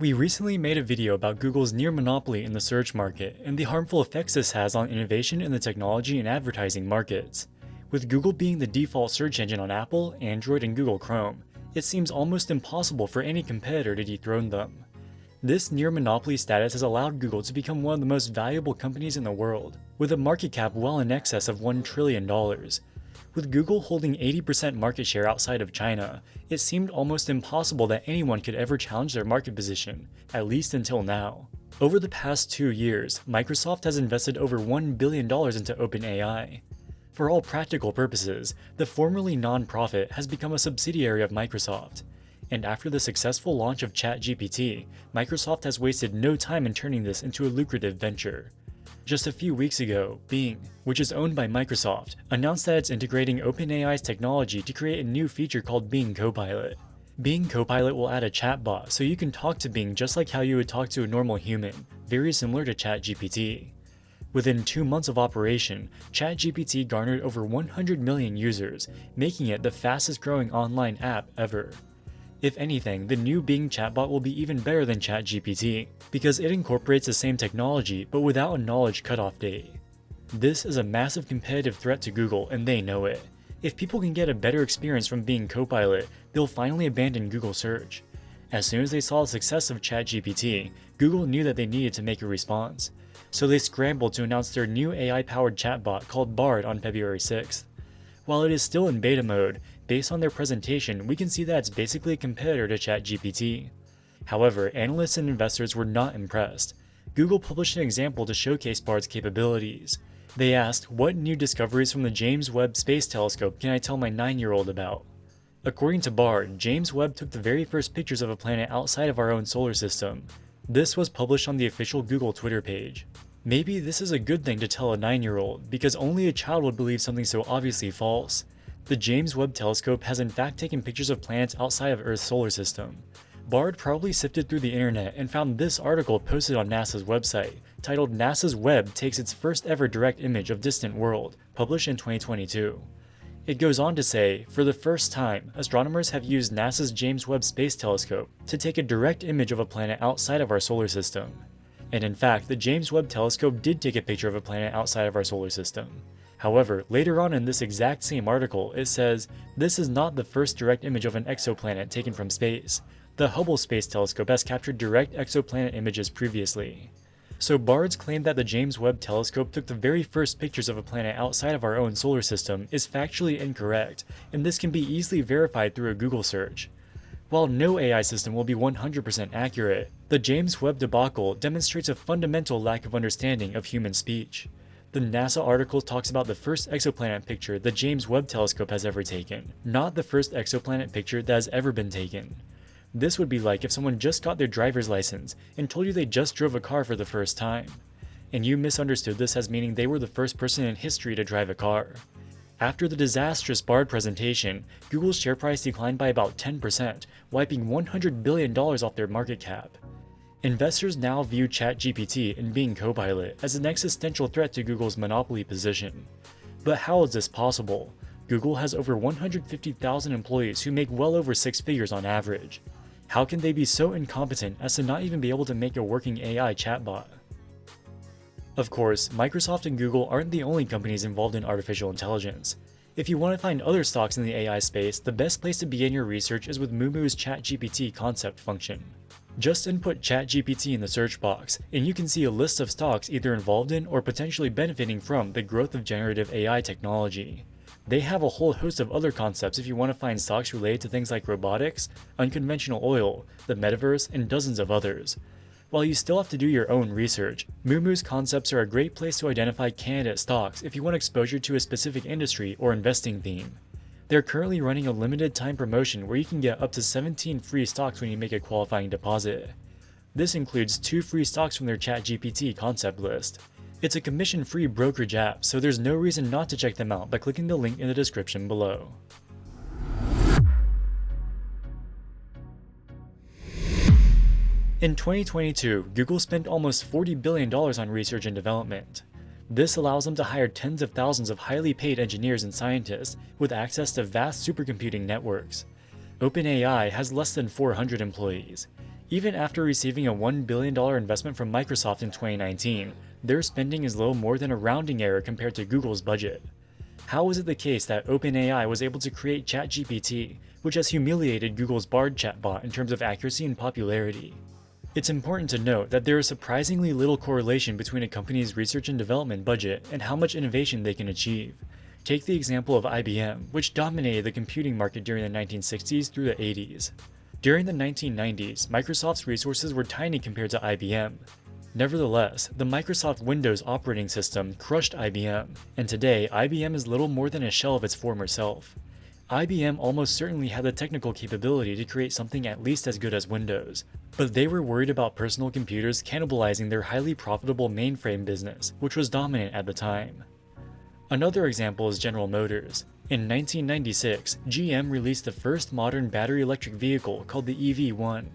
We recently made a video about Google's near monopoly in the search market and the harmful effects this has on innovation in the technology and advertising markets. With Google being the default search engine on Apple, Android, and Google Chrome, it seems almost impossible for any competitor to dethrone them. This near monopoly status has allowed Google to become one of the most valuable companies in the world, with a market cap well in excess of $1 trillion. With Google holding 80% market share outside of China, it seemed almost impossible that anyone could ever challenge their market position, at least until now. Over the past 2 years, Microsoft has invested over $1 billion into OpenAI. For all practical purposes, the formerly non-profit has become a subsidiary of Microsoft. And after the successful launch of ChatGPT, Microsoft has wasted no time in turning this into a lucrative venture. Just a few weeks ago, Bing, which is owned by Microsoft, announced that it's integrating OpenAI's technology to create a new feature called Bing Copilot. Bing Copilot will add a chatbot so you can talk to Bing just like how you would talk to a normal human, very similar to ChatGPT. Within 2 months of operation, ChatGPT garnered over 100 million users, making it the fastest growing online app ever. If anything, the new Bing chatbot will be even better than ChatGPT, because it incorporates the same technology but without a knowledge cutoff date. This is a massive competitive threat to Google, and they know it. If people can get a better experience from Bing Copilot, they'll finally abandon Google search. As soon as they saw the success of ChatGPT, Google knew that they needed to make a response. So they scrambled to announce their new AI-powered chatbot called Bard on February 6th. While it is still in beta mode, based on their presentation, we can see that it's basically a competitor to ChatGPT. However, analysts and investors were not impressed. Google published an example to showcase Bard's capabilities. They asked, "What new discoveries from the James Webb Space Telescope can I tell my 9-year-old about?" According to Bard, James Webb took the very first pictures of a planet outside of our own solar system. This was published on the official Google Twitter page. Maybe this is a good thing to tell a 9-year-old, because only a child would believe something so obviously false. The James Webb Telescope has in fact taken pictures of planets outside of Earth's solar system. Bard probably sifted through the internet and found this article posted on NASA's website, titled "NASA's Webb Takes Its First Ever Direct Image of Distant World," published in 2022. It goes on to say, for the first time, astronomers have used NASA's James Webb Space Telescope to take a direct image of a planet outside of our solar system. And in fact, the James Webb Telescope did take a picture of a planet outside of our solar system. However, later on in this exact same article, it says, this is not the first direct image of an exoplanet taken from space. The Hubble Space Telescope has captured direct exoplanet images previously. So Bard's claim that the James Webb Telescope took the very first pictures of a planet outside of our own solar system is factually incorrect, and this can be easily verified through a Google search. While no AI system will be 100% accurate, the James Webb debacle demonstrates a fundamental lack of understanding of human speech. The NASA article talks about the first exoplanet picture the James Webb Telescope has ever taken, not the first exoplanet picture that has ever been taken. This would be like if someone just got their driver's license and told you they just drove a car for the first time, and you misunderstood this as meaning they were the first person in history to drive a car. After the disastrous Bard presentation, Google's share price declined by about 10%, wiping $100 billion off their market cap. Investors now view ChatGPT and Bing Copilot as an existential threat to Google's monopoly position. But how is this possible? Google has over 150,000 employees who make well over 6 figures on average. How can they be so incompetent as to not even be able to make a working AI chatbot? Of course, Microsoft and Google aren't the only companies involved in artificial intelligence. If you want to find other stocks in the AI space, the best place to begin your research is with Moomoo's ChatGPT concept function. Just input ChatGPT in the search box, and you can see a list of stocks either involved in or potentially benefiting from the growth of generative AI technology. They have a whole host of other concepts if you want to find stocks related to things like robotics, unconventional oil, the metaverse, and dozens of others. While you still have to do your own research, Moomoo's concepts are a great place to identify candidate stocks if you want exposure to a specific industry or investing theme. They're currently running a limited time promotion where you can get up to 17 free stocks when you make a qualifying deposit. This includes 2 free stocks from their ChatGPT concept list. It's a commission-free brokerage app, so there's no reason not to check them out by clicking the link in the description below. In 2022, Google spent almost $40 billion on research and development. This allows them to hire tens of thousands of highly paid engineers and scientists with access to vast supercomputing networks. OpenAI has less than 400 employees. Even after receiving a $1 billion investment from Microsoft in 2019, their spending is little more than a rounding error compared to Google's budget. How is it the case that OpenAI was able to create ChatGPT, which has humiliated Google's Bard chatbot in terms of accuracy and popularity? It's important to note that there is surprisingly little correlation between a company's research and development budget and how much innovation they can achieve. Take the example of IBM, which dominated the computing market during the 1960s through the 80s. During the 1990s, Microsoft's resources were tiny compared to IBM. Nevertheless, the Microsoft Windows operating system crushed IBM, and today IBM is little more than a shell of its former self. IBM almost certainly had the technical capability to create something at least as good as Windows, but they were worried about personal computers cannibalizing their highly profitable mainframe business, which was dominant at the time. Another example is General Motors. In 1996, GM released the first modern battery electric vehicle called the EV1.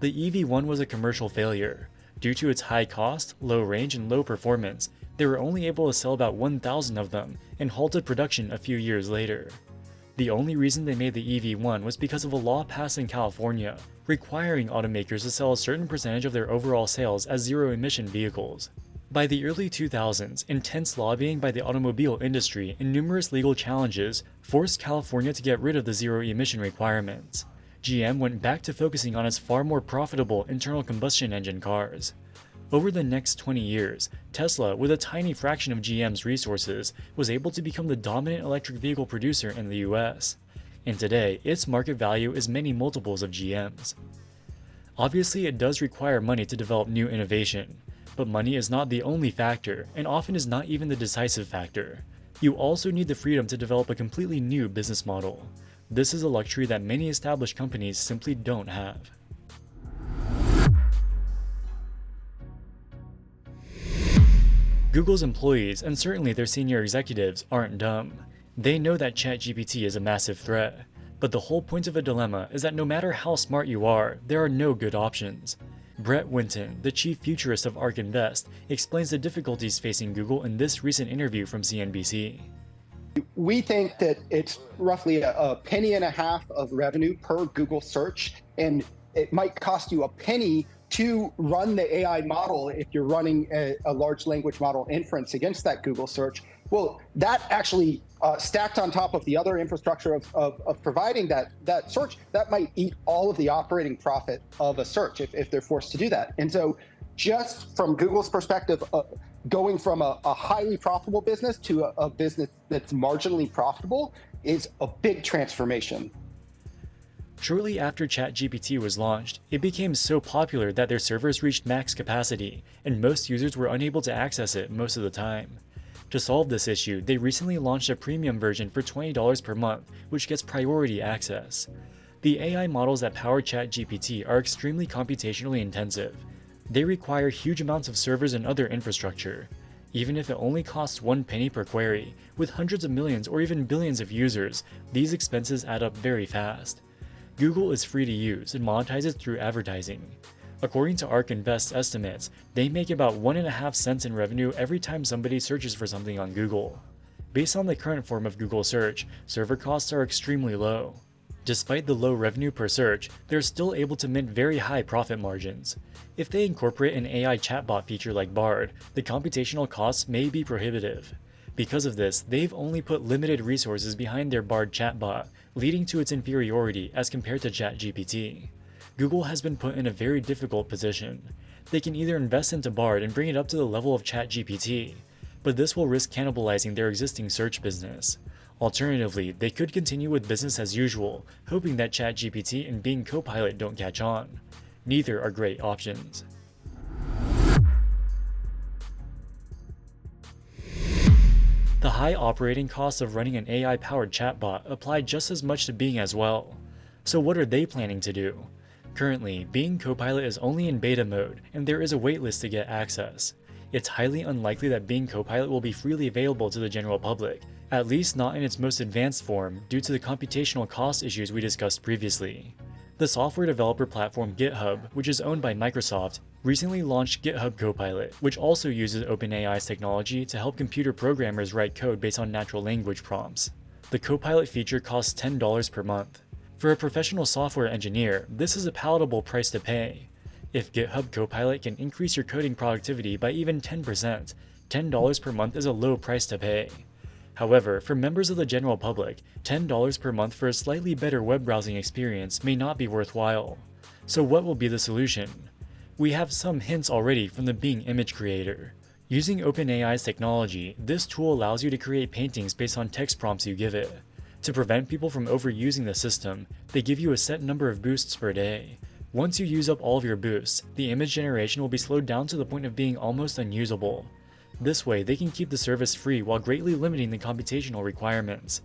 The EV1 was a commercial failure. Due to its high cost, low range, and low performance, they were only able to sell about 1,000 of them and halted production a few years later. The only reason they made the EV1 was because of a law passed in California, requiring automakers to sell a certain percentage of their overall sales as zero-emission vehicles. By the early 2000s, intense lobbying by the automobile industry and numerous legal challenges forced California to get rid of the zero-emission requirements. GM went back to focusing on its far more profitable internal combustion engine cars. Over the next 20 years, Tesla, with a tiny fraction of GM's resources, was able to become the dominant electric vehicle producer in the US. And today, its market value is many multiples of GM's. Obviously, it does require money to develop new innovation, but money is not the only factor, and often is not even the decisive factor. You also need the freedom to develop a completely new business model. This is a luxury that many established companies simply don't have. Google's employees, and certainly their senior executives, aren't dumb. They know that ChatGPT is a massive threat, but the whole point of a dilemma is that no matter how smart you are, there are no good options. Brett Winton, the chief futurist of ARK Invest, explains the difficulties facing Google in this recent interview from CNBC. We think that it's roughly a penny and a half of revenue per Google search, and it might cost you a penny to run the AI model if you're running a large language model inference against that Google search. Well, that actually stacked on top of the other infrastructure of providing that search, that might eat all of the operating profit of a search if they're forced to do that. And so just from Google's perspective, going from a highly profitable business to a business that's marginally profitable is a big transformation. Shortly after ChatGPT was launched, it became so popular that their servers reached max capacity, and most users were unable to access it most of the time. To solve this issue, they recently launched a premium version for $20 per month, which gets priority access. The AI models that power ChatGPT are extremely computationally intensive. They require huge amounts of servers and other infrastructure. Even if it only costs 1 penny per query, with hundreds of millions or even billions of users, these expenses add up very fast. Google is free to use and monetizes through advertising. According to ARK Invest's estimates, they make about 1.5 cents in revenue every time somebody searches for something on Google. Based on the current form of Google search, server costs are extremely low. Despite the low revenue per search, they're still able to mint very high profit margins. If they incorporate an AI chatbot feature like Bard, the computational costs may be prohibitive. Because of this, they've only put limited resources behind their Bard chatbot, leading to its inferiority as compared to ChatGPT. Google has been put in a very difficult position. They can either invest into Bard and bring it up to the level of ChatGPT, but this will risk cannibalizing their existing search business. Alternatively, they could continue with business as usual, hoping that ChatGPT and Bing Copilot don't catch on. Neither are great options. The high operating costs of running an AI-powered chatbot apply just as much to Bing as well. So what are they planning to do? Currently, Bing Copilot is only in beta mode, and there is a waitlist to get access. It's highly unlikely that Bing Copilot will be freely available to the general public, at least not in its most advanced form due to the computational cost issues we discussed previously. The software developer platform GitHub, which is owned by Microsoft, recently launched GitHub Copilot, which also uses OpenAI's technology to help computer programmers write code based on natural language prompts. The Copilot feature costs $10 per month. For a professional software engineer, this is a palatable price to pay. If GitHub Copilot can increase your coding productivity by even 10%, $10 per month is a low price to pay. However, for members of the general public, $10 per month for a slightly better web browsing experience may not be worthwhile. So what will be the solution? We have some hints already from the Bing image creator. Using OpenAI's technology, this tool allows you to create paintings based on text prompts you give it. To prevent people from overusing the system, they give you a set number of boosts per day. Once you use up all of your boosts, the image generation will be slowed down to the point of being almost unusable. This way, they can keep the service free while greatly limiting the computational requirements.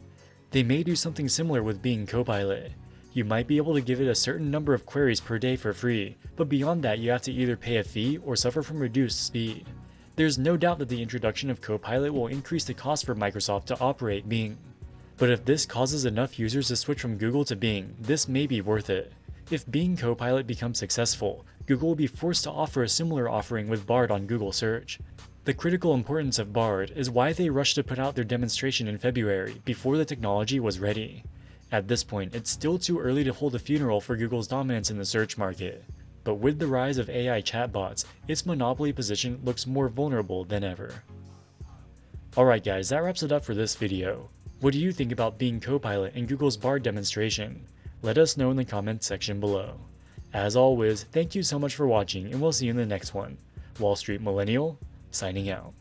They may do something similar with Bing Copilot. You might be able to give it a certain number of queries per day for free, but beyond that you have to either pay a fee or suffer from reduced speed. There's no doubt that the introduction of Copilot will increase the cost for Microsoft to operate Bing. But if this causes enough users to switch from Google to Bing, this may be worth it. If Bing Copilot becomes successful, Google will be forced to offer a similar offering with Bard on Google Search. The critical importance of Bard is why they rushed to put out their demonstration in February before the technology was ready. At this point, it's still too early to hold a funeral for Google's dominance in the search market. But with the rise of AI chatbots, its monopoly position looks more vulnerable than ever. Alright guys, that wraps it up for this video. What do you think about Bing Copilot and Google's Bard demonstration? Let us know in the comments section below. As always, thank you so much for watching and we'll see you in the next one. Wall Street Millennial, signing out.